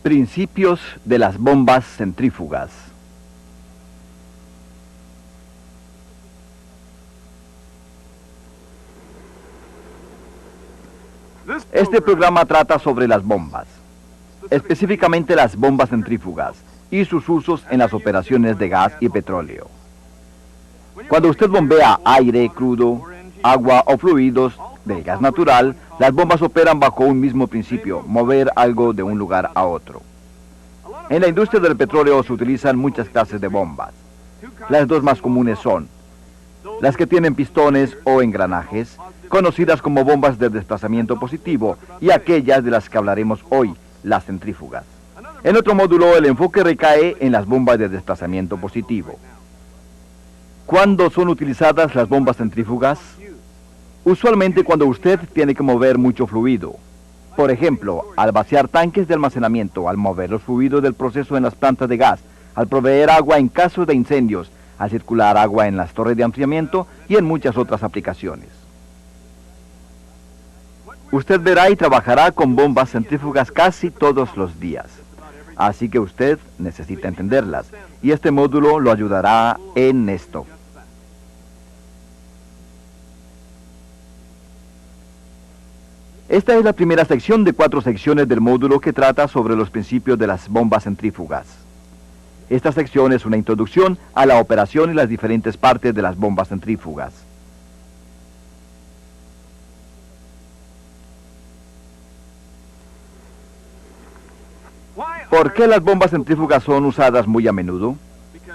Principios de las bombas centrífugas. Este programa trata sobre las bombas, específicamente las bombas centrífugas y sus usos en las operaciones de gas y petróleo. Cuando usted bombea aire crudo, agua o fluidos de gas natural, las bombas operan bajo un mismo principio: mover algo de un lugar a otro. En la industria del petróleo se utilizan muchas clases de bombas. Las dos más comunes son las que tienen pistones o engranajes, conocidas como bombas de desplazamiento positivo, y aquellas de las que hablaremos hoy, las centrífugas. En otro módulo, el enfoque recae en las bombas de desplazamiento positivo. ¿Cuándo son utilizadas las bombas centrífugas? Usualmente cuando usted tiene que mover mucho fluido. Por ejemplo, al vaciar tanques de almacenamiento, al mover los fluidos del proceso en las plantas de gas, al proveer agua en caso de incendios, al circular agua en las torres de enfriamiento y en muchas otras aplicaciones. Usted verá y trabajará con bombas centrífugas casi todos los días. Así que usted necesita entenderlas, y este módulo lo ayudará en esto. Esta es la primera sección de 4 secciones del módulo que trata sobre los principios de las bombas centrífugas. Esta sección es una introducción a la operación y las diferentes partes de las bombas centrífugas. ¿Por qué las bombas centrífugas son usadas muy a menudo?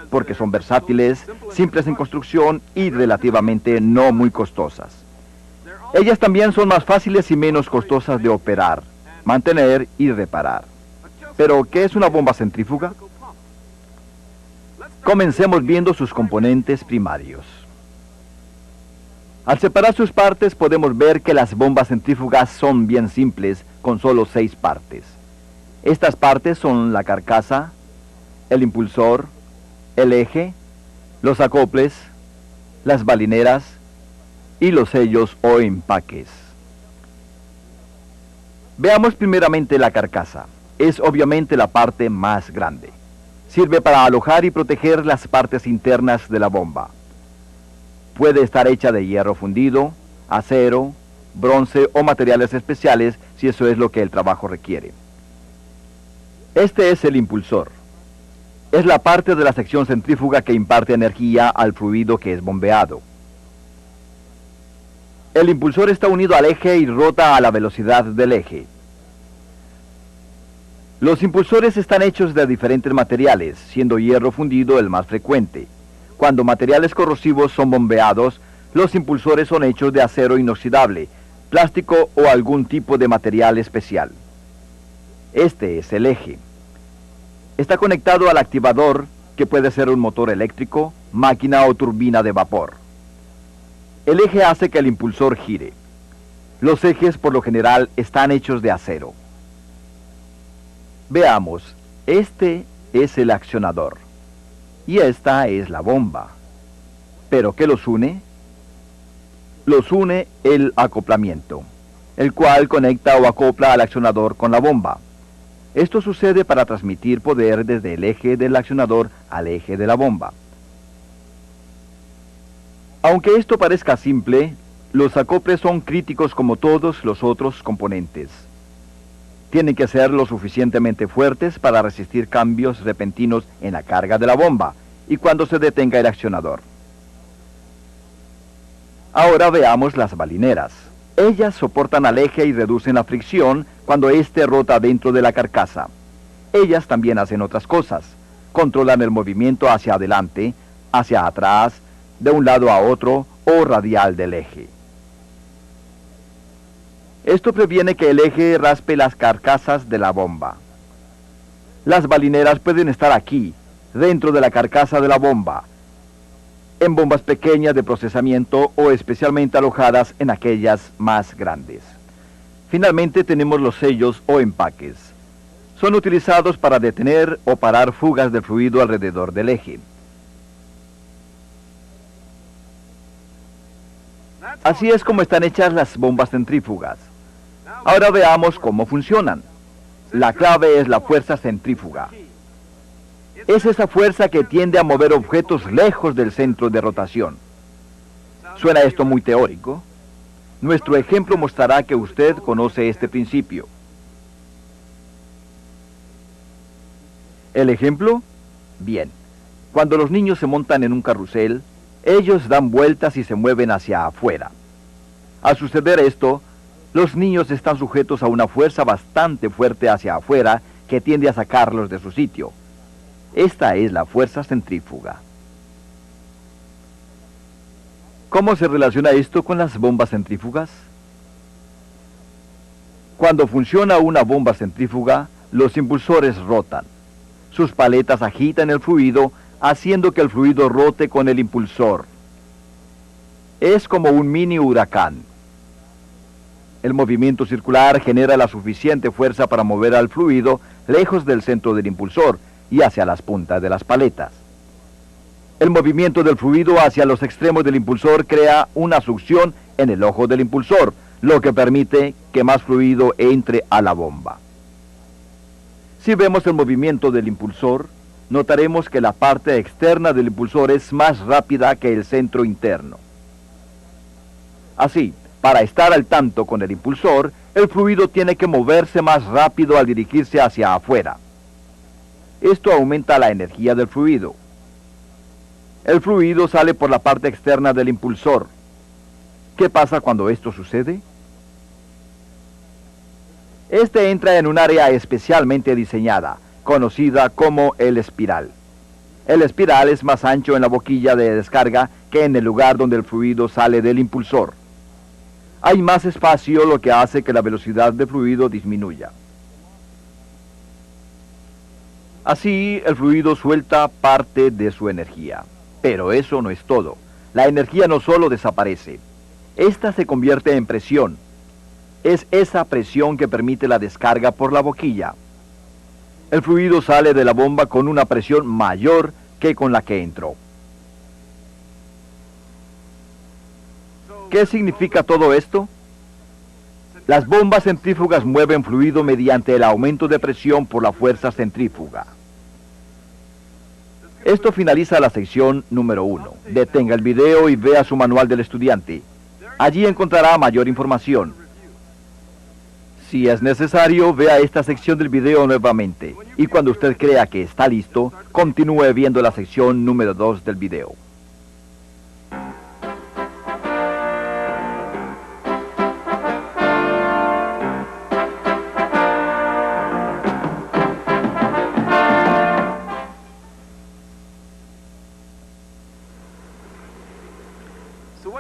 Porque son versátiles, simples en construcción y relativamente no muy costosas. Ellas también son más fáciles y menos costosas de operar, mantener y reparar. ¿Pero qué es una bomba centrífuga? Comencemos viendo sus componentes primarios. Al separar sus partes podemos ver que las bombas centrífugas son bien simples, con solo 6 partes. Estas partes son la carcasa, el impulsor, el eje, los acoples, las balineras y los sellos o empaques. Veamos primeramente la carcasa. Es obviamente la parte más grande. Sirve para alojar y proteger las partes internas de la bomba. Puede estar hecha de hierro fundido, acero, bronce o materiales especiales si eso es lo que el trabajo requiere. Este es el impulsor. Es la parte de la sección centrífuga que imparte energía al fluido que es bombeado. El impulsor está unido al eje y rota a la velocidad del eje. Los impulsores están hechos de diferentes materiales, siendo hierro fundido el más frecuente. Cuando materiales corrosivos son bombeados, los impulsores son hechos de acero inoxidable, plástico o algún tipo de material especial. Este es el eje. Está conectado al activador, que puede ser un motor eléctrico, máquina o turbina de vapor. El eje hace que el impulsor gire. Los ejes, por lo general, están hechos de acero. Veamos, este es el accionador. Y esta es la bomba. ¿Pero qué los une? Los une el acoplamiento, el cual conecta o acopla al accionador con la bomba. Esto sucede para transmitir poder desde el eje del accionador al eje de la bomba. Aunque esto parezca simple, los acoples son críticos como todos los otros componentes. Tienen que ser lo suficientemente fuertes para resistir cambios repentinos en la carga de la bomba y cuando se detenga el accionador. Ahora veamos las balineras. Ellas soportan al eje y reducen la fricción cuando éste rota dentro de la carcasa. Ellas también hacen otras cosas. Controlan el movimiento hacia adelante, hacia atrás, de un lado a otro o radial del eje. Esto previene que el eje raspe las carcasas de la bomba. Las balineras pueden estar aquí, dentro de la carcasa de la bomba, en bombas pequeñas de procesamiento o especialmente alojadas en aquellas más grandes. Finalmente tenemos los sellos o empaques. Son utilizados para detener o parar fugas de fluido alrededor del eje. Así es como están hechas las bombas centrífugas. Ahora veamos cómo funcionan. La clave es la fuerza centrífuga. Es esa fuerza que tiende a mover objetos lejos del centro de rotación. ¿Suena esto muy teórico? Nuestro ejemplo mostrará que usted conoce este principio. ¿El ejemplo? Bien. Cuando los niños se montan en un carrusel, ellos dan vueltas y se mueven hacia afuera. Al suceder esto, los niños están sujetos a una fuerza bastante fuerte hacia afuera que tiende a sacarlos de su sitio. Esta es la fuerza centrífuga. ¿Cómo se relaciona esto con las bombas centrífugas? Cuando funciona una bomba centrífuga, los impulsores rotan. Sus paletas agitan el fluido, haciendo que el fluido rote con el impulsor. Es como un mini huracán. El movimiento circular genera la suficiente fuerza para mover al fluido lejos del centro del impulsor y hacia las puntas de las paletas. El movimiento del fluido hacia los extremos del impulsor crea una succión en el ojo del impulsor, lo que permite que más fluido entre a la bomba. Si vemos el movimiento del impulsor, notaremos que la parte externa del impulsor es más rápida que el centro interno. Así, para estar al tanto con el impulsor, el fluido tiene que moverse más rápido al dirigirse hacia afuera. Esto aumenta la energía del fluido. El fluido sale por la parte externa del impulsor. ¿Qué pasa cuando esto sucede? Este entra en un área especialmente diseñada, conocida como el espiral. El espiral es más ancho en la boquilla de descarga que en el lugar donde el fluido sale del impulsor. Hay más espacio, lo que hace que la velocidad del fluido disminuya. Así, el fluido suelta parte de su energía. Pero eso no es todo. La energía no solo desaparece. Esta se convierte en presión. Es esa presión que permite la descarga por la boquilla. El fluido sale de la bomba con una presión mayor que con la que entró. ¿Qué significa todo esto? Las bombas centrífugas mueven fluido mediante el aumento de presión por la fuerza centrífuga. Esto finaliza la sección número 1. Detenga el video y vea su manual del estudiante. Allí encontrará mayor información. Si es necesario, vea esta sección del video nuevamente. Y cuando usted crea que está listo, continúe viendo la sección número 2 del video.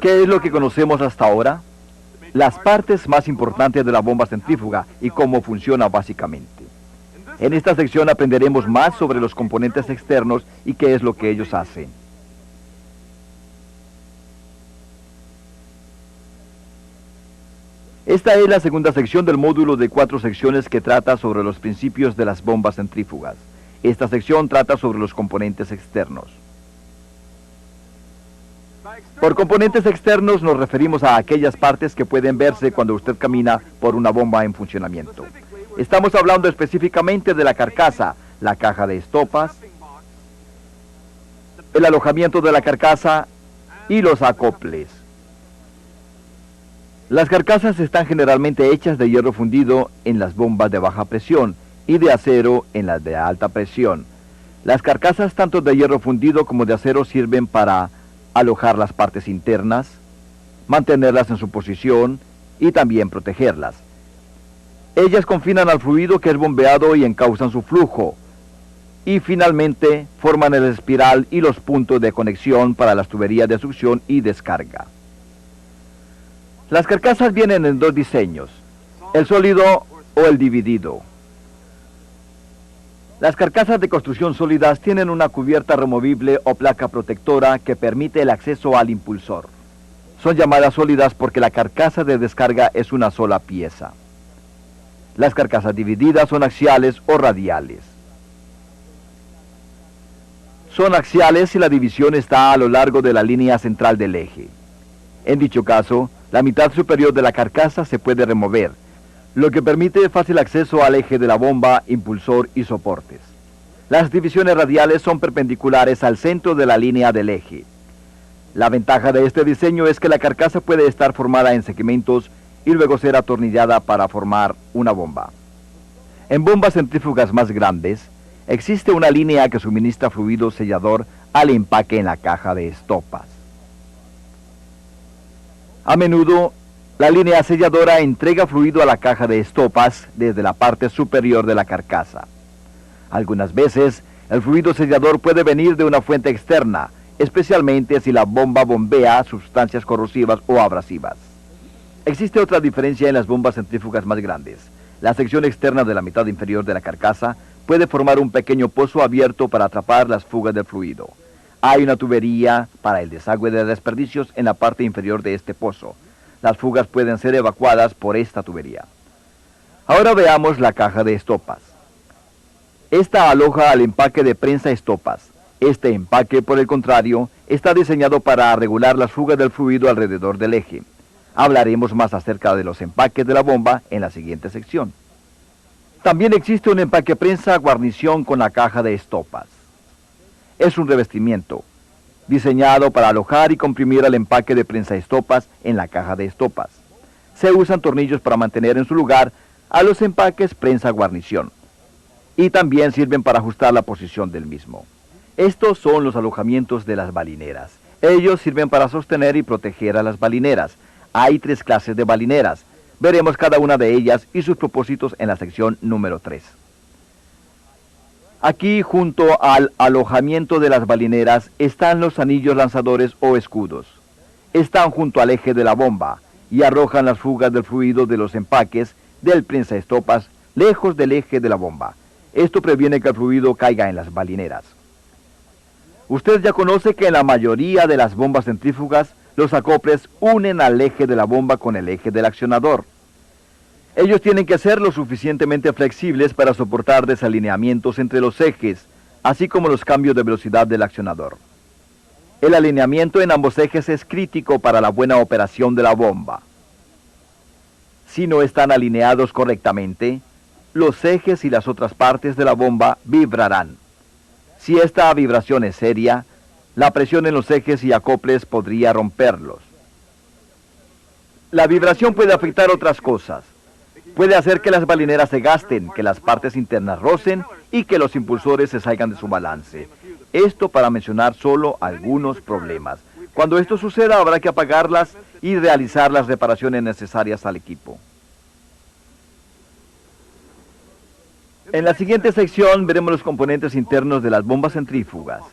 ¿Qué es lo que conocemos hasta ahora? Las partes más importantes de la bomba centrífuga y cómo funciona básicamente. En esta sección aprenderemos más sobre los componentes externos y qué es lo que ellos hacen. Esta es la segunda sección del módulo de 4 secciones que trata sobre los principios de las bombas centrífugas. Esta sección trata sobre los componentes externos. Por componentes externos nos referimos a aquellas partes que pueden verse cuando usted camina por una bomba en funcionamiento. Estamos hablando específicamente de la carcasa, la caja de estopas, el alojamiento de la carcasa y los acoples. Las carcasas están generalmente hechas de hierro fundido en las bombas de baja presión y de acero en las de alta presión. Las carcasas tanto de hierro fundido como de acero sirven para alojar las partes internas, mantenerlas en su posición y también protegerlas. Ellas confinan al fluido que es bombeado y encausan su flujo. Y finalmente forman el espiral y los puntos de conexión para las tuberías de succión y descarga. Las carcasas vienen en 2 diseños, el sólido o el dividido. Las carcasas de construcción sólidas tienen una cubierta removible o placa protectora que permite el acceso al impulsor. Son llamadas sólidas porque la carcasa de descarga es una sola pieza. Las carcasas divididas son axiales o radiales. Son axiales si la división está a lo largo de la línea central del eje. En dicho caso, la mitad superior de la carcasa se puede remover, lo que permite fácil acceso al eje de la bomba, impulsor y soportes. Las divisiones radiales son perpendiculares al centro de la línea del eje. La ventaja de este diseño es que la carcasa puede estar formada en segmentos y luego ser atornillada para formar una bomba. En bombas centrífugas más grandes, existe una línea que suministra fluido sellador al empaque en la caja de estopas. A menudo, la línea selladora entrega fluido a la caja de estopas desde la parte superior de la carcasa. Algunas veces, el fluido sellador puede venir de una fuente externa, especialmente si la bomba bombea sustancias corrosivas o abrasivas. Existe otra diferencia en las bombas centrífugas más grandes. La sección externa de la mitad inferior de la carcasa puede formar un pequeño pozo abierto para atrapar las fugas del fluido. Hay una tubería para el desagüe de desperdicios en la parte inferior de este pozo. Las fugas pueden ser evacuadas por esta tubería. Ahora veamos la caja de estopas. Esta aloja al empaque de prensa estopas. Este empaque, por el contrario, está diseñado para regular las fugas del fluido alrededor del eje. Hablaremos más acerca de los empaques de la bomba en la siguiente sección. También existe un empaque prensa guarnición con la caja de estopas. Es un revestimiento diseñado para alojar y comprimir el empaque de prensa estopas en la caja de estopas. Se usan tornillos para mantener en su lugar a los empaques prensa guarnición y también sirven para ajustar la posición del mismo. Estos son los alojamientos de las balineras. Ellos sirven para sostener y proteger a las balineras. Hay 3 clases de balineras. Veremos cada una de ellas y sus propósitos en la sección número 3. Aquí, junto al alojamiento de las balineras, están los anillos lanzadores o escudos. Están junto al eje de la bomba y arrojan las fugas del fluido de los empaques del prensaestopas lejos del eje de la bomba. Esto previene que el fluido caiga en las balineras. Usted ya conoce que en la mayoría de las bombas centrífugas, los acoples unen al eje de la bomba con el eje del accionador. Ellos tienen que ser lo suficientemente flexibles para soportar desalineamientos entre los ejes, así como los cambios de velocidad del accionador. El alineamiento en ambos ejes es crítico para la buena operación de la bomba. Si no están alineados correctamente, los ejes y las otras partes de la bomba vibrarán. Si esta vibración es seria, la presión en los ejes y acoples podría romperlos. La vibración puede afectar otras cosas. Puede hacer que las balineras se gasten, que las partes internas rocen y que los impulsores se salgan de su balance. Esto para mencionar solo algunos problemas. Cuando esto suceda, habrá que apagarlas y realizar las reparaciones necesarias al equipo. En la siguiente sección veremos los componentes internos de las bombas centrífugas.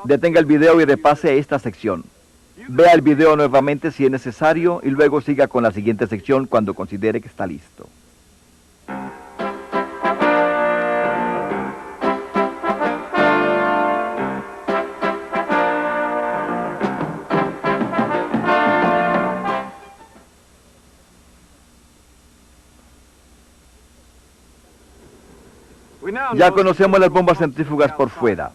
Detenga el video y repase esta sección. Vea el video nuevamente si es necesario y luego siga con la siguiente sección cuando considere que está listo. Ya conocemos las bombas centrífugas por fuera.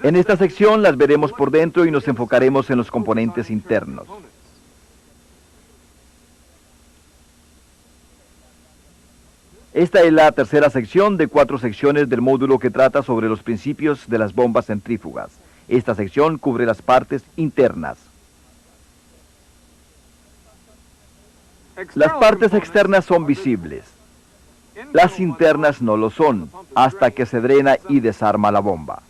En esta sección las veremos por dentro y nos enfocaremos en los componentes internos. Esta es la tercera sección de 4 secciones del módulo que trata sobre los principios de las bombas centrífugas. Esta sección cubre las partes internas. Las partes externas son visibles. Las internas no lo son, hasta que se drena y desarma la bomba.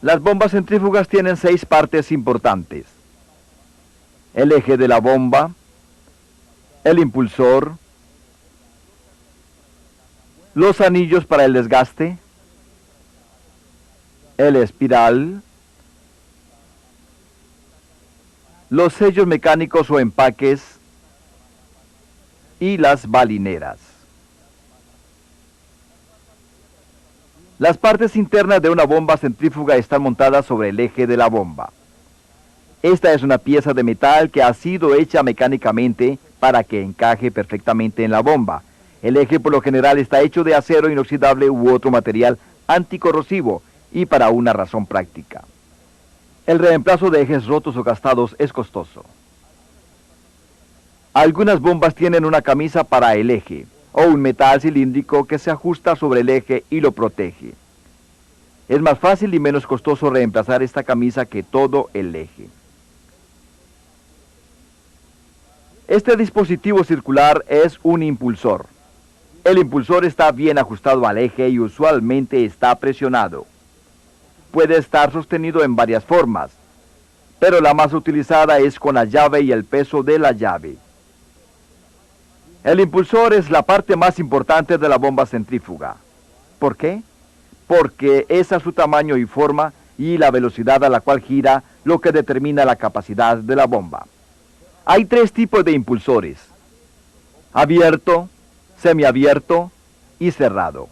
Las bombas centrífugas tienen 6 partes importantes: el eje de la bomba, el impulsor, los anillos para el desgaste, el espiral, los sellos mecánicos o empaques y las balineras. Las partes internas de una bomba centrífuga están montadas sobre el eje de la bomba. Esta es una pieza de metal que ha sido hecha mecánicamente para que encaje perfectamente en la bomba. El eje por lo general está hecho de acero inoxidable u otro material anticorrosivo y para una razón práctica. El reemplazo de ejes rotos o gastados es costoso. Algunas bombas tienen una camisa para el eje, o un metal cilíndrico que se ajusta sobre el eje y lo protege. Es más fácil y menos costoso reemplazar esta camisa que todo el eje. Este dispositivo circular es un impulsor. El impulsor está bien ajustado al eje y usualmente está presionado. Puede estar sostenido en varias formas, pero la más utilizada es con la llave y el peso de la llave. El impulsor es la parte más importante de la bomba centrífuga. ¿Por qué? Porque es a su tamaño y forma y la velocidad a la cual gira lo que determina la capacidad de la bomba. Hay tres tipos de impulsores: abierto, semiabierto y cerrado.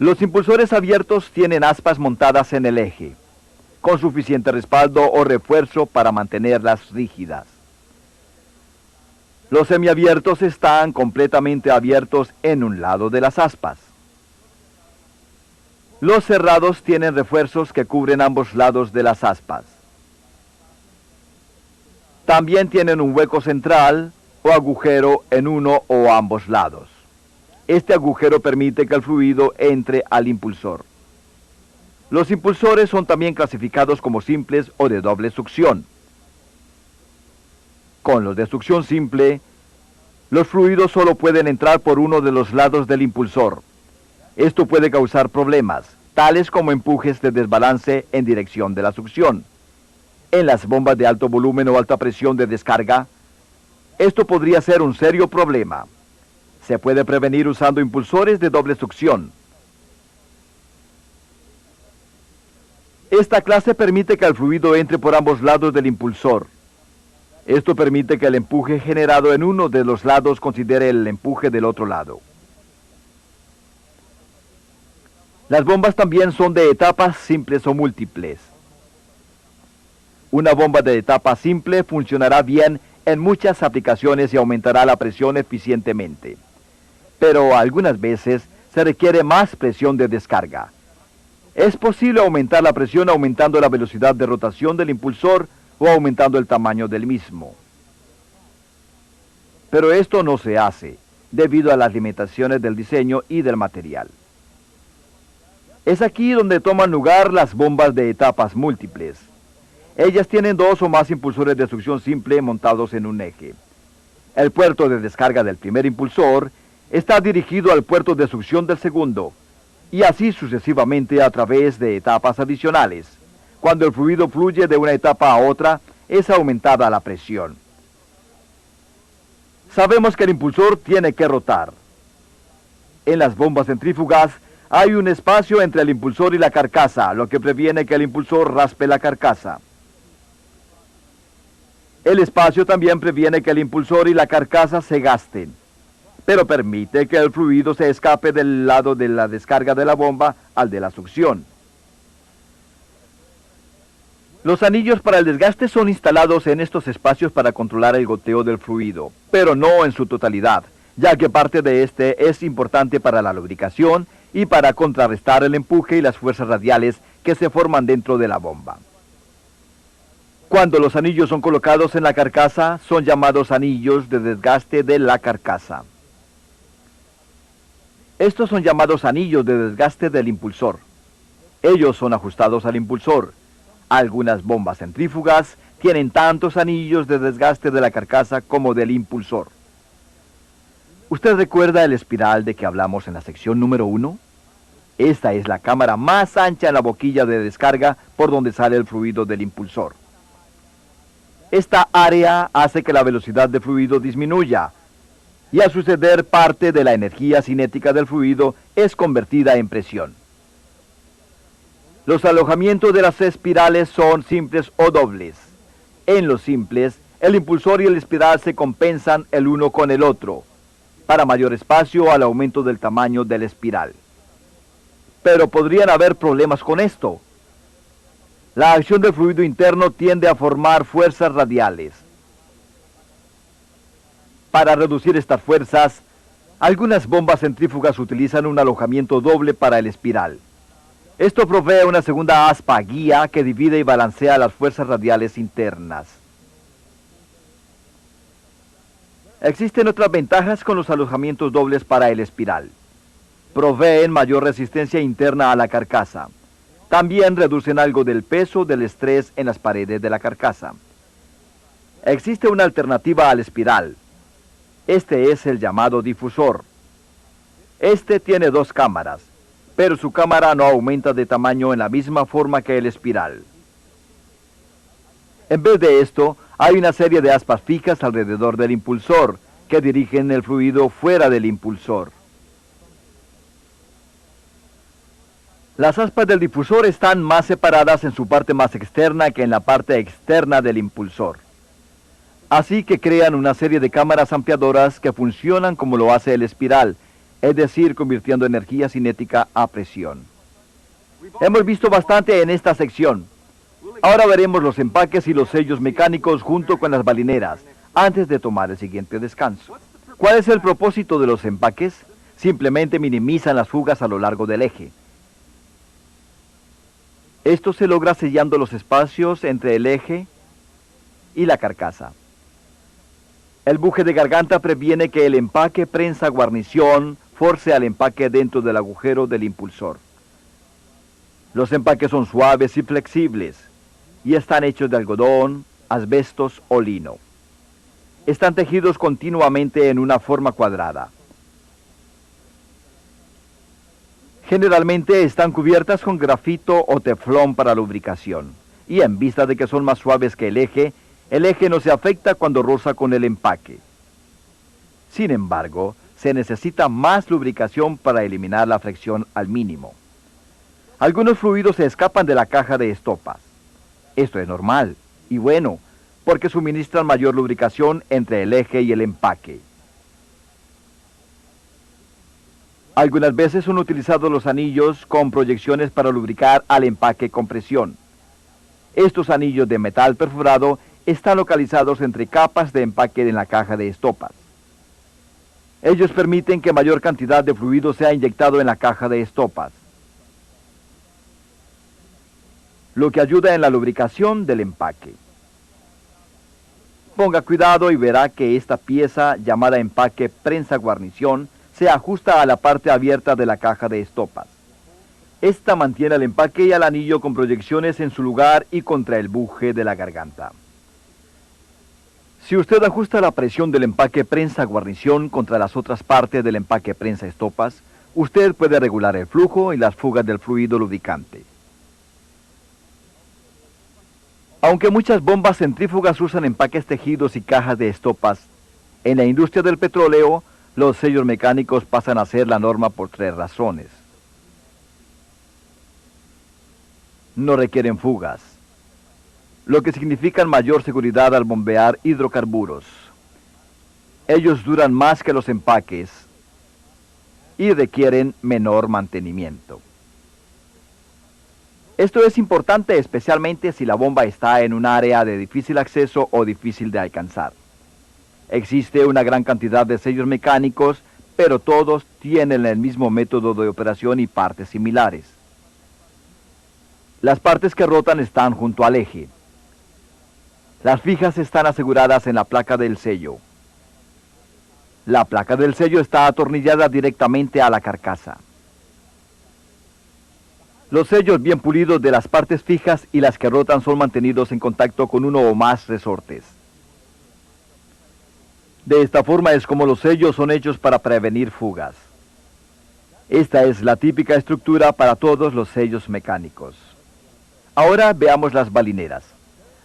Los impulsores abiertos tienen aspas montadas en el eje, con suficiente respaldo o refuerzo para mantenerlas rígidas. Los semiabiertos están completamente abiertos en un lado de las aspas. Los cerrados tienen refuerzos que cubren ambos lados de las aspas. También tienen un hueco central o agujero en uno o ambos lados. Este agujero permite que el fluido entre al impulsor. Los impulsores son también clasificados como simples o de doble succión. Con los de succión simple, los fluidos solo pueden entrar por uno de los lados del impulsor. Esto puede causar problemas, tales como empujes de desbalance en dirección de la succión. En las bombas de alto volumen o alta presión de descarga, esto podría ser un serio problema. Se puede prevenir usando impulsores de doble succión. Esta clase permite que el fluido entre por ambos lados del impulsor. Esto permite que el empuje generado en uno de los lados considere el empuje del otro lado. Las bombas también son de etapas simples o múltiples. Una bomba de etapa simple funcionará bien en muchas aplicaciones y aumentará la presión eficientemente. Pero algunas veces se requiere más presión de descarga. Es posible aumentar la presión aumentando la velocidad de rotación del impulsor o aumentando el tamaño del mismo. Pero esto no se hace, debido a las limitaciones del diseño y del material. Es aquí donde toman lugar las bombas de etapas múltiples. Ellas tienen dos o más impulsores de succión simple montados en un eje. El puerto de descarga del primer impulsor está dirigido al puerto de succión del segundo, y así sucesivamente a través de etapas adicionales. Cuando el fluido fluye de una etapa a otra, es aumentada la presión. Sabemos que el impulsor tiene que rotar. En las bombas centrífugas hay un espacio entre el impulsor y la carcasa, lo que previene que el impulsor raspe la carcasa. El espacio también previene que el impulsor y la carcasa se gasten, pero permite que el fluido se escape del lado de la descarga de la bomba al de la succión. Los anillos para el desgaste son instalados en estos espacios para controlar el goteo del fluido, pero no en su totalidad, ya que parte de este es importante para la lubricación y para contrarrestar el empuje y las fuerzas radiales que se forman dentro de la bomba. Cuando los anillos son colocados en la carcasa, son llamados anillos de desgaste de la carcasa. Estos son llamados anillos de desgaste del impulsor. Ellos son ajustados al impulsor. Algunas bombas centrífugas tienen tantos anillos de desgaste de la carcasa como del impulsor. ¿Usted recuerda el espiral de que hablamos en la sección número 1? Esta es la cámara más ancha en la boquilla de descarga por donde sale el fluido del impulsor. Esta área hace que la velocidad de fluido disminuya, y al suceder parte de la energía cinética del fluido es convertida en presión. Los alojamientos de las espirales son simples o dobles. En los simples, el impulsor y el espiral se compensan el uno con el otro, para mayor espacio al aumento del tamaño de la espiral. Pero podrían haber problemas con esto. La acción del fluido interno tiende a formar fuerzas radiales. Para reducir estas fuerzas, algunas bombas centrífugas utilizan un alojamiento doble para el espiral. Esto provee una segunda aspa guía que divide y balancea las fuerzas radiales internas. Existen otras ventajas con los alojamientos dobles para el espiral. Proveen mayor resistencia interna a la carcasa. También reducen algo del peso del estrés en las paredes de la carcasa. Existe una alternativa al espiral. Este es el llamado difusor. Este tiene dos cámaras, pero su cámara no aumenta de tamaño en la misma forma que el espiral. En vez de esto, hay una serie de aspas fijas alrededor del impulsor, que dirigen el fluido fuera del impulsor. Las aspas del difusor están más separadas en su parte más externa que en la parte externa del impulsor. Así que crean una serie de cámaras ampliadoras que funcionan como lo hace el espiral, es decir, convirtiendo energía cinética a presión. Hemos visto bastante en esta sección. Ahora veremos los empaques y los sellos mecánicos junto con las balineras, antes de tomar el siguiente descanso. ¿Cuál es el propósito de los empaques? Simplemente minimizan las fugas a lo largo del eje. Esto se logra sellando los espacios entre el eje y la carcasa. El buje de garganta previene que el empaque prensa-guarnición force al empaque dentro del agujero del impulsor. Los empaques son suaves y flexibles y están hechos de algodón, asbestos o lino. Están tejidos continuamente en una forma cuadrada. Generalmente están cubiertas con grafito o teflón para lubricación, y en vista de que son más suaves que el eje no se afecta cuando roza con el empaque. Sin embargo, se necesita más lubricación para eliminar la fricción al mínimo. Algunos fluidos se escapan de la caja de estopas. Esto es normal y bueno, porque suministran mayor lubricación entre el eje y el empaque. Algunas veces son utilizados los anillos con proyecciones para lubricar al empaque con presión. Estos anillos de metal perforado están localizados entre capas de empaque en la caja de estopas. Ellos permiten que mayor cantidad de fluido sea inyectado en la caja de estopas, lo que ayuda en la lubricación del empaque. Ponga cuidado y verá que esta pieza, llamada empaque prensa-guarnición, se ajusta a la parte abierta de la caja de estopas. Esta mantiene el empaque y el anillo con proyecciones en su lugar y contra el buje de la garganta. Si usted ajusta la presión del empaque prensa-guarnición contra las otras partes del empaque prensa-estopas, usted puede regular el flujo y las fugas del fluido lubricante. Aunque muchas bombas centrífugas usan empaques tejidos y cajas de estopas, en la industria del petróleo, los sellos mecánicos pasan a ser la norma por 3 razones. No requieren fugas, lo que significa mayor seguridad al bombear hidrocarburos. Ellos duran más que los empaques y requieren menor mantenimiento. Esto es importante especialmente si la bomba está en un área de difícil acceso o difícil de alcanzar. Existe una gran cantidad de sellos mecánicos, pero todos tienen el mismo método de operación y partes similares. Las partes que rotan están junto al eje. Las fijas están aseguradas en la placa del sello. La placa del sello está atornillada directamente a la carcasa. Los sellos bien pulidos de las partes fijas y las que rotan son mantenidos en contacto con uno o más resortes. De esta forma es como los sellos son hechos para prevenir fugas. Esta es la típica estructura para todos los sellos mecánicos. Ahora veamos las balineras.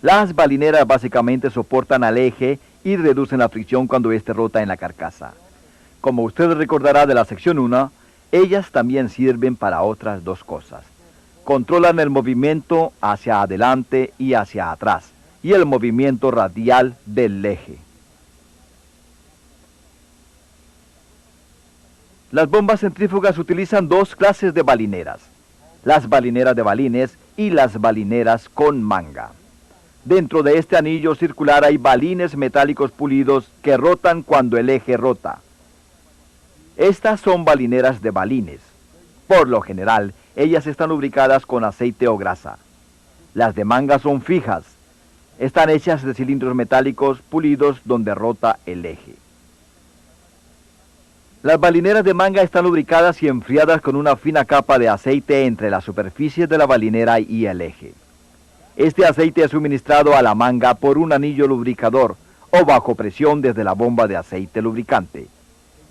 Las balineras básicamente soportan al eje y reducen la fricción cuando éste rota en la carcasa. Como usted recordará de la sección 1, ellas también sirven para otras 2 cosas. Controlan el movimiento hacia adelante y hacia atrás, y el movimiento radial del eje. Las bombas centrífugas utilizan 2 clases de balineras: las balineras de balines y las balineras con manga. Dentro de este anillo circular hay balines metálicos pulidos que rotan cuando el eje rota. Estas son balineras de balines. Por lo general, ellas están lubricadas con aceite o grasa. Las de manga son fijas. Están hechas de cilindros metálicos pulidos donde rota el eje. Las balineras de manga están lubricadas y enfriadas con una fina capa de aceite entre la superficie de la balinera y el eje. Este aceite es suministrado a la manga por un anillo lubricador o bajo presión desde la bomba de aceite lubricante.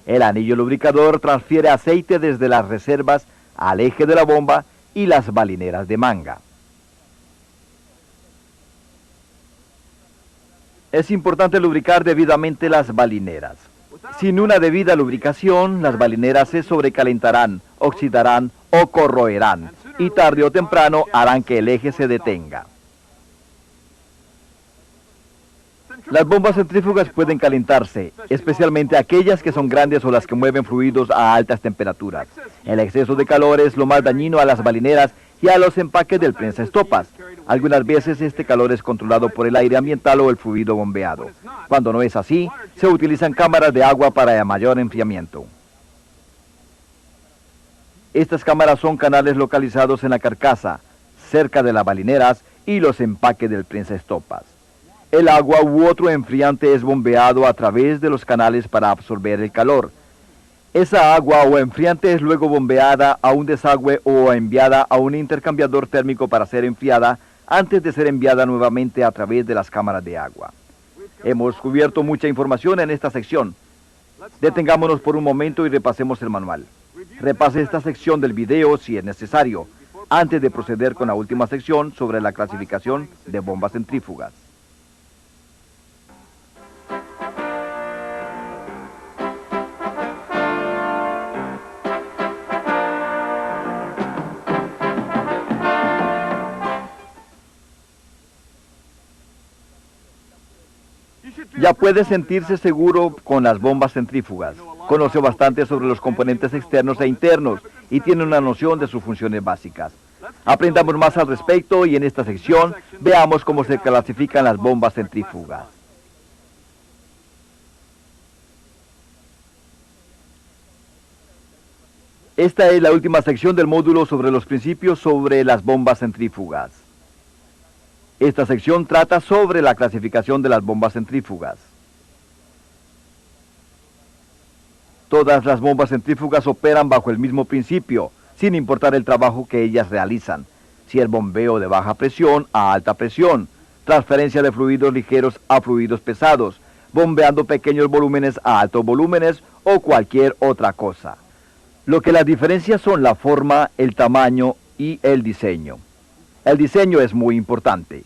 El anillo lubricador transfiere aceite desde las reservas al eje de la bomba y las balineras de manga. Es importante lubricar debidamente las balineras. Sin una debida lubricación, las balineras se sobrecalentarán, oxidarán o corroerán, y tarde o temprano harán que el eje se detenga. Las bombas centrífugas pueden calentarse, especialmente aquellas que son grandes o las que mueven fluidos a altas temperaturas. El exceso de calor es lo más dañino a las balineras y a los empaques del prensaestopas. Algunas veces este calor es controlado por el aire ambiental o el fluido bombeado. Cuando no es así, se utilizan cámaras de agua para mayor enfriamiento. Estas cámaras son canales localizados en la carcasa, cerca de las balineras y los empaques del prensaestopas. El agua u otro enfriante es bombeado a través de los canales para absorber el calor. Esa agua o enfriante es luego bombeada a un desagüe o enviada a un intercambiador térmico para ser enfriada antes de ser enviada nuevamente a través de las cámaras de agua. Hemos cubierto mucha información en esta sección. Detengámonos por un momento y repasemos el manual. Repase esta sección del video si es necesario, antes de proceder con la última sección sobre la clasificación de bombas centrífugas. Ya puede sentirse seguro con las bombas centrífugas. Conoce bastante sobre los componentes externos e internos y tiene una noción de sus funciones básicas. Aprendamos más al respecto y en esta sección veamos cómo se clasifican las bombas centrífugas. Esta es la última sección del módulo sobre los principios sobre las bombas centrífugas. Esta sección trata sobre la clasificación de las bombas centrífugas. Todas las bombas centrífugas operan bajo el mismo principio, sin importar el trabajo que ellas realizan, si es bombeo de baja presión a alta presión, transferencia de fluidos ligeros a fluidos pesados, bombeando pequeños volúmenes a altos volúmenes o cualquier otra cosa. Lo que las diferencia son la forma, el tamaño y el diseño. El diseño es muy importante.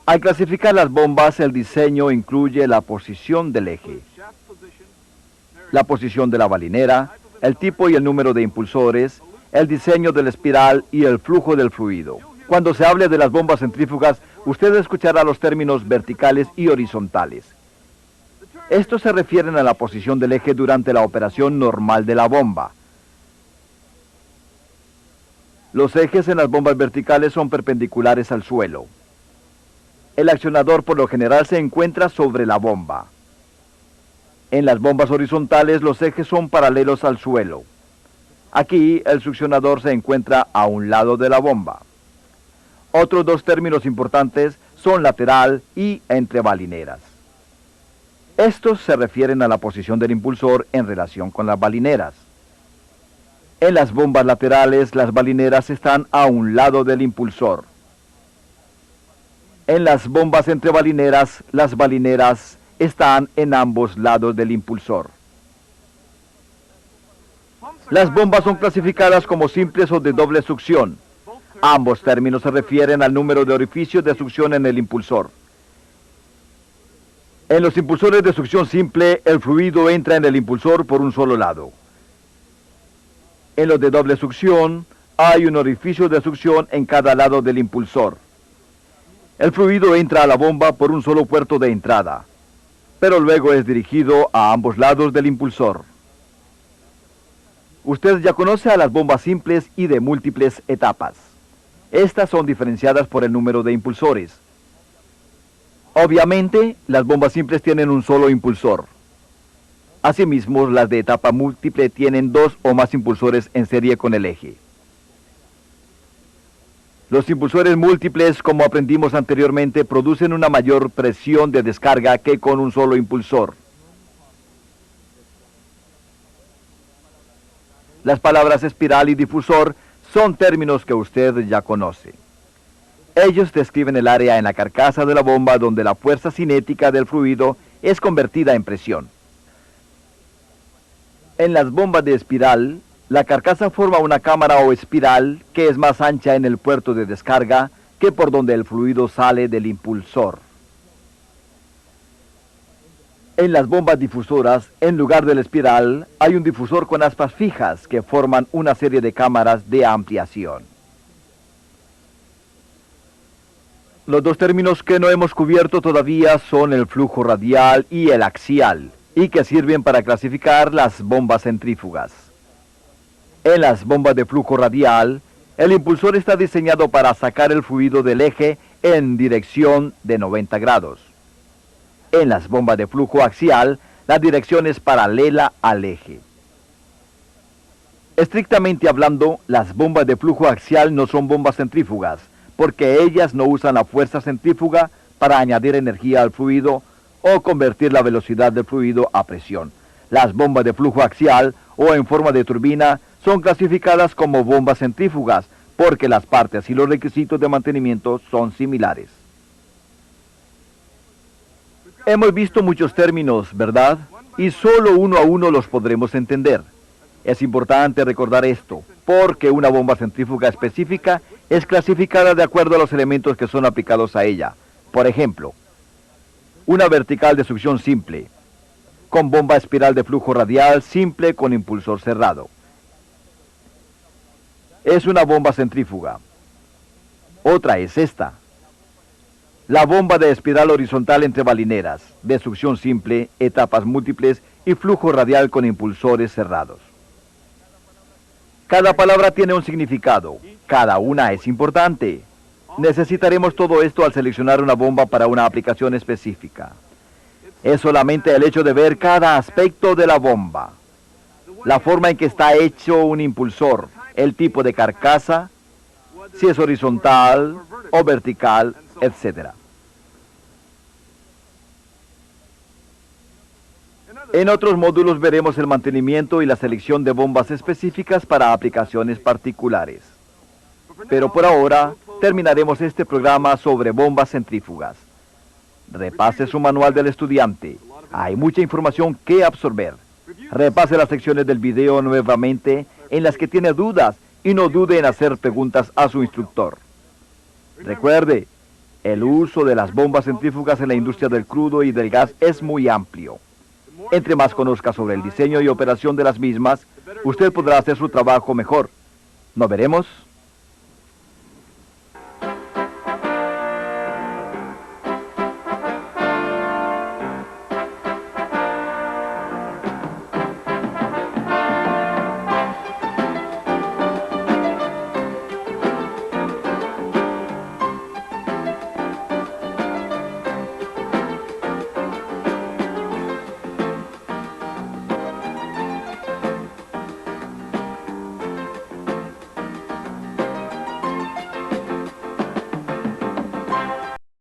Al clasificar las bombas, el diseño incluye la posición del eje, la posición de la balinera, el tipo y el número de impulsores, el diseño de la espiral y el flujo del fluido. Cuando se hable de las bombas centrífugas, usted escuchará los términos verticales y horizontales. Estos se refieren a la posición del eje durante la operación normal de la bomba. Los ejes en las bombas verticales son perpendiculares al suelo. El accionador por lo general se encuentra sobre la bomba. En las bombas horizontales los ejes son paralelos al suelo. Aquí el succionador se encuentra a un lado de la bomba. Otros dos términos importantes son lateral y entre balineras. Estos se refieren a la posición del impulsor en relación con las balineras. En las bombas laterales, las balineras están a un lado del impulsor. En las bombas entre balineras, las balineras están en ambos lados del impulsor. Las bombas son clasificadas como simples o de doble succión. Ambos términos se refieren al número de orificios de succión en el impulsor. En los impulsores de succión simple, el fluido entra en el impulsor por un solo lado. En los de doble succión, hay un orificio de succión en cada lado del impulsor. El fluido entra a la bomba por un solo puerto de entrada, pero luego es dirigido a ambos lados del impulsor. Usted ya conoce a las bombas simples y de múltiples etapas. Estas son diferenciadas por el número de impulsores. Obviamente, las bombas simples tienen un solo impulsor. Asimismo, las de etapa múltiple tienen dos o más impulsores en serie con el eje. Los impulsores múltiples, como aprendimos anteriormente, producen una mayor presión de descarga que con un solo impulsor. Las palabras espiral y difusor son términos que usted ya conoce. Ellos describen el área en la carcasa de la bomba donde la fuerza cinética del fluido es convertida en presión. En las bombas de espiral, la carcasa forma una cámara o espiral que es más ancha en el puerto de descarga que por donde el fluido sale del impulsor. En las bombas difusoras, en lugar del espiral, hay un difusor con aspas fijas que forman una serie de cámaras de ampliación. Los dos términos que no hemos cubierto todavía son el flujo radial y el axial, y que sirven para clasificar las bombas centrífugas. En las bombas de flujo radial, el impulsor está diseñado para sacar el fluido del eje en dirección de 90 grados. En las bombas de flujo axial, la dirección es paralela al eje. Estrictamente hablando, las bombas de flujo axial no son bombas centrífugas, porque ellas no usan la fuerza centrífuga para añadir energía al fluido o convertir la velocidad del fluido a presión. Las bombas de flujo axial o en forma de turbina son clasificadas como bombas centrífugas porque las partes y los requisitos de mantenimiento son similares. Hemos visto muchos términos, ¿verdad? Y solo uno a uno los podremos entender. Es importante recordar esto, porque una bomba centrífuga específica es clasificada de acuerdo a los elementos que son aplicados a ella. Por ejemplo, una vertical de succión simple, con bomba espiral de flujo radial simple con impulsor cerrado. Es una bomba centrífuga. Otra es esta. La bomba de espiral horizontal entre balineras, de succión simple, etapas múltiples y flujo radial con impulsores cerrados. Cada palabra tiene un significado. Cada una es importante. Necesitaremos todo esto al seleccionar una bomba para una aplicación específica. Es solamente el hecho de ver cada aspecto de la bomba. La forma en que está hecho un impulsor, el tipo de carcasa, si es horizontal o vertical, etc. En otros módulos veremos el mantenimiento y la selección de bombas específicas para aplicaciones particulares. Pero por ahora, terminaremos este programa sobre bombas centrífugas. Repase su manual del estudiante. Hay mucha información que absorber. Repase las secciones del video nuevamente en las que tiene dudas y no dude en hacer preguntas a su instructor. Recuerde, el uso de las bombas centrífugas en la industria del crudo y del gas es muy amplio. Entre más conozca sobre el diseño y operación de las mismas, usted podrá hacer su trabajo mejor. ¿Nos veremos?